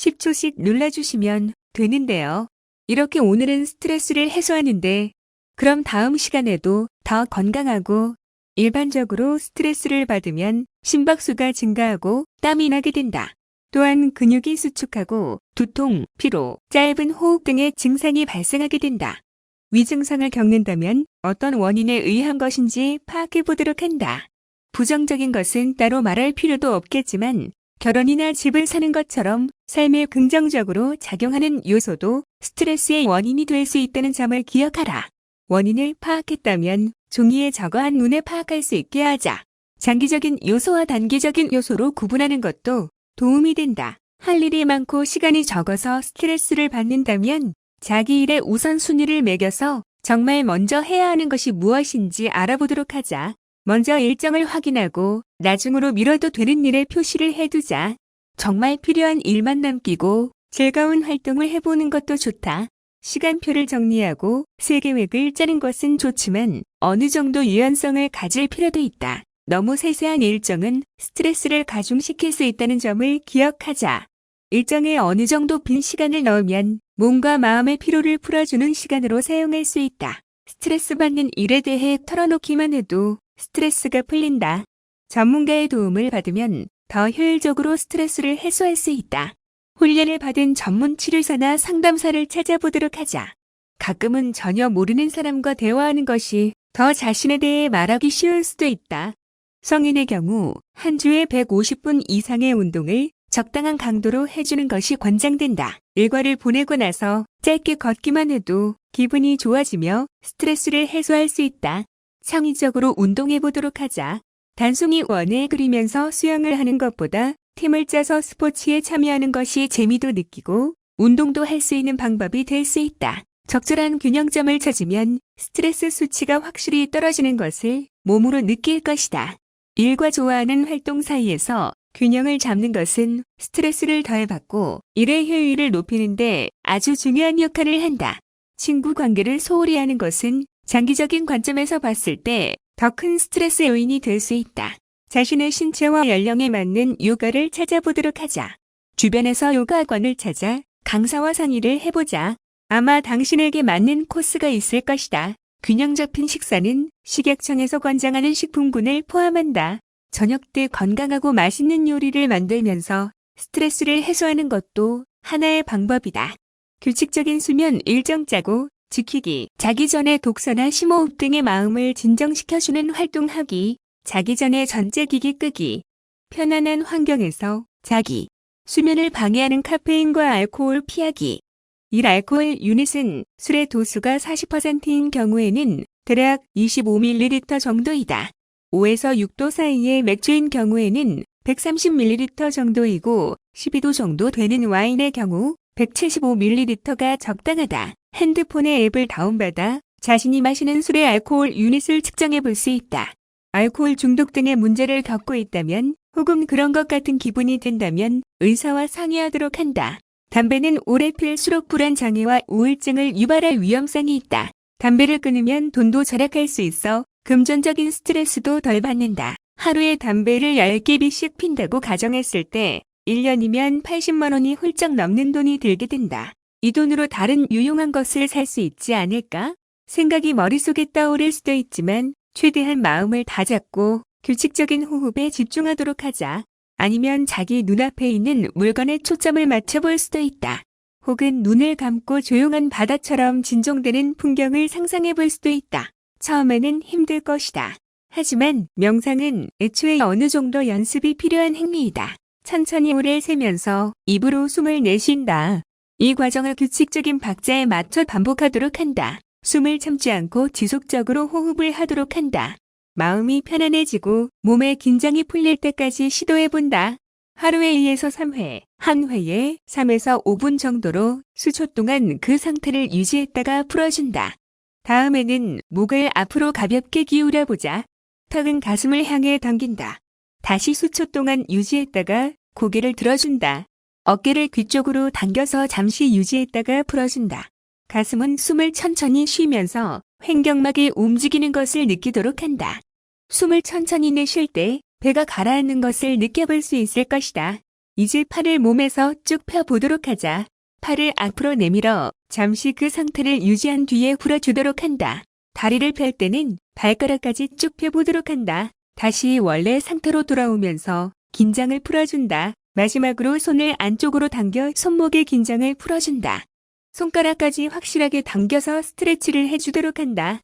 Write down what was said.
10초씩 눌러주시면 되는데요. 이렇게 오늘은 스트레스를 해소하는데 그럼 다음 시간에도 더 건강하고 일반적으로 스트레스를 받으면 심박수가 증가하고 땀이 나게 된다. 또한 근육이 수축하고 두통, 피로, 짧은 호흡 등의 증상이 발생하게 된다. 위증상을 겪는다면 어떤 원인에 의한 것인지 파악해 보도록 한다. 부정적인 것은 따로 말할 필요도 없겠지만 결혼이나 집을 사는 것처럼 삶에 긍정적으로 작용하는 요소도 스트레스의 원인이 될 수 있다는 점을 기억하라. 원인을 파악했다면 종이에 적어 한눈에 파악할 수 있게 하자. 장기적인 요소와 단기적인 요소로 구분하는 것도 도움이 된다. 할 일이 많고 시간이 적어서 스트레스를 받는다면 자기 일의 우선순위를 매겨서 정말 먼저 해야 하는 것이 무엇인지 알아보도록 하자. 먼저 일정을 확인하고 나중으로 미뤄도 되는 일에 표시를 해두자. 정말 필요한 일만 남기고 즐거운 활동을 해보는 것도 좋다. 시간표를 정리하고 새 계획을 짜는 것은 좋지만 어느 정도 유연성을 가질 필요도 있다. 너무 세세한 일정은 스트레스를 가중시킬 수 있다는 점을 기억하자. 일정에 어느 정도 빈 시간을 넣으면 몸과 마음의 피로를 풀어주는 시간으로 사용할 수 있다. 스트레스 받는 일에 대해 털어놓기만 해도 스트레스가 풀린다. 전문가의 도움을 받으면 더 효율적으로 스트레스를 해소할 수 있다. 훈련을 받은 전문 치료사나 상담사를 찾아보도록 하자. 가끔은 전혀 모르는 사람과 대화하는 것이 더 자신에 대해 말하기 쉬울 수도 있다. 성인의 경우 한 주에 150분 이상의 운동을 적당한 강도로 해주는 것이 권장된다. 일과를 보내고 나서 짧게 걷기만 해도 기분이 좋아지며 스트레스를 해소할 수 있다. 창의적으로 운동해보도록 하자. 단순히 원을 그리면서 수영을 하는 것보다 팀을 짜서 스포츠에 참여하는 것이 재미도 느끼고 운동도 할 수 있는 방법이 될 수 있다. 적절한 균형점을 찾으면 스트레스 수치가 확실히 떨어지는 것을 몸으로 느낄 것이다. 일과 좋아하는 활동 사이에서 균형을 잡는 것은 스트레스를 덜 받고 일의 효율을 높이는 데 아주 중요한 역할을 한다. 친구 관계를 소홀히 하는 것은 장기적인 관점에서 봤을 때 더 큰 스트레스 요인이 될 수 있다. 자신의 신체와 연령에 맞는 요가를 찾아보도록 하자. 주변에서 요가학원을 찾아 강사와 상의를 해보자. 아마 당신에게 맞는 코스가 있을 것이다. 균형 잡힌 식사는 식약청에서 권장하는 식품군을 포함한다. 저녁 때 건강하고 맛있는 요리를 만들면서 스트레스를 해소하는 것도 하나의 방법이다. 규칙적인 수면 일정 짜고 지키기, 자기 전에 독서나 심호흡 등의 마음을 진정시켜주는 활동하기, 자기 전에 전자기기 끄기, 편안한 환경에서 자기, 수면을 방해하는 카페인과 알코올 피하기. 일 알코올 유닛은 술의 도수가 40%인 경우에는 대략 25ml 정도이다. 5에서 6도 사이의 맥주인 경우에는 130ml 정도이고 12도 정도 되는 와인의 경우 175ml가 적당하다. 핸드폰의 앱을 다운받아 자신이 마시는 술의 알코올 유닛을 측정해 볼 수 있다. 알코올 중독 등의 문제를 겪고 있다면 혹은 그런 것 같은 기분이 든다면 의사와 상의하도록 한다. 담배는 오래 필수록 불안 장애와 우울증을 유발할 위험성이 있다. 담배를 끊으면 돈도 절약할 수 있어 금전적인 스트레스도 덜 받는다. 하루에 담배를 10개비씩 핀다고 가정했을 때 1년이면 80만 원이 훌쩍 넘는 돈이 들게 된다. 이 돈으로 다른 유용한 것을 살 수 있지 않을까? 생각이 머릿속에 떠오를 수도 있지만 최대한 마음을 다잡고 규칙적인 호흡에 집중하도록 하자. 아니면 자기 눈앞에 있는 물건에 초점을 맞춰볼 수도 있다. 혹은 눈을 감고 조용한 바다처럼 진정되는 풍경을 상상해 볼 수도 있다. 처음에는 힘들 것이다. 하지만 명상은 애초에 어느 정도 연습이 필요한 행위이다. 천천히 오래 세면서 입으로 숨을 내쉰다. 이 과정을 규칙적인 박자에 맞춰 반복하도록 한다. 숨을 참지 않고 지속적으로 호흡을 하도록 한다. 마음이 편안해지고 몸의 긴장이 풀릴 때까지 시도해본다. 하루에 2에서 3회, 한 회에 3에서 5분 정도로 수초 동안 그 상태를 유지했다가 풀어준다. 다음에는 목을 앞으로 가볍게 기울여보자. 턱은 가슴을 향해 당긴다. 다시 수초 동안 유지했다가 고개를 들어준다. 어깨를 귀 쪽으로 당겨서 잠시 유지했다가 풀어준다. 가슴은 숨을 천천히 쉬면서 횡격막이 움직이는 것을 느끼도록 한다. 숨을 천천히 내쉴 때 배가 가라앉는 것을 느껴볼 수 있을 것이다. 이제 팔을 몸에서 쭉 펴보도록 하자. 팔을 앞으로 내밀어 잠시 그 상태를 유지한 뒤에 풀어주도록 한다. 다리를 펼 때는 발가락까지 쭉 펴보도록 한다. 다시 원래 상태로 돌아오면서 긴장을 풀어준다. 마지막으로 손을 안쪽으로 당겨 손목의 긴장을 풀어준다. 손가락까지 확실하게 당겨서 스트레치를 해주도록 한다.